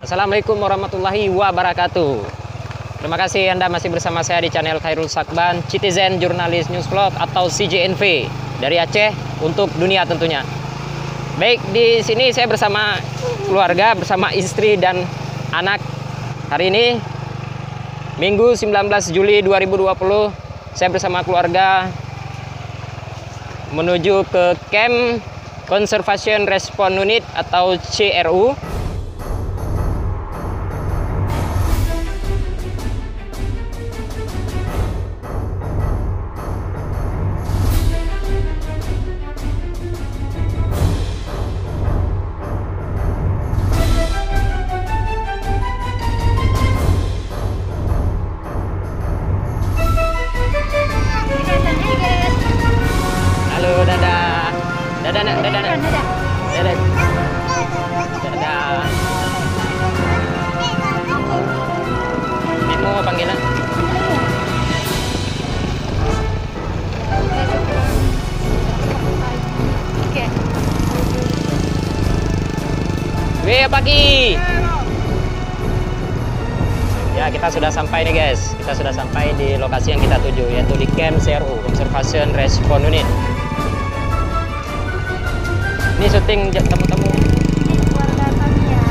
Assalamualaikum warahmatullahi wabarakatuh. Terima kasih Anda masih bersama saya di channel Khairul Sakban, Citizen Jurnalis News Vlog atau CJNV dari Aceh untuk dunia tentunya. Baik, di sini saya bersama keluarga, bersama istri dan anak. Hari ini Minggu 19 Juli 2020, saya bersama keluarga menuju ke Camp Conservation Response Unit atau CRU. Halo, dadah. Dadah, nak, dadah, nak. Dadah. Dadah. Ini mau panggil nak? Oke. Weh, pagi. Ya, kita sudah sampai nih guys. Kita sudah sampai di lokasi yang kita tuju, yaitu di Camp CRU, Conservation Response Unit. Ini syuting temu-temu. Keluarga kami ya.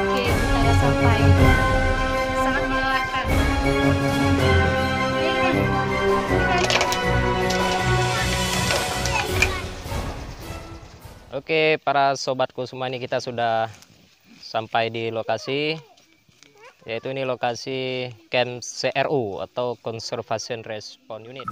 Oke, kita udah sampai. Sangat melelahkan. Oke, para sobatku semua, ini kita sudah sampai di lokasi, yaitu ini lokasi Camp CRU atau Conservation Response Unit.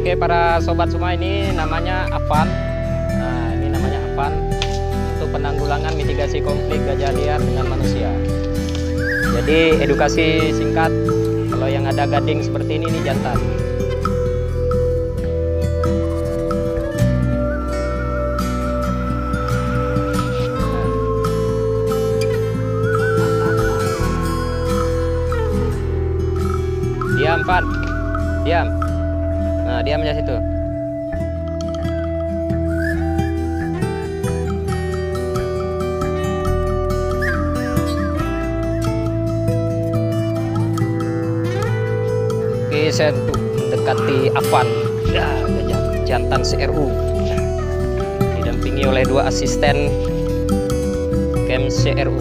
Oke, para sobat semua, ini namanya Avan. Nah, ini namanya Avan untuk penanggulangan mitigasi konflik gajah liar dengan manusia. Jadi edukasi singkat, kalau yang ada gading seperti ini jantan. Diam, Van. Diam. Nah, diam aja situ. Oke, saya mendekati Avan, gajah jantan CRU, didampingi oleh 2 asisten Camp CRU.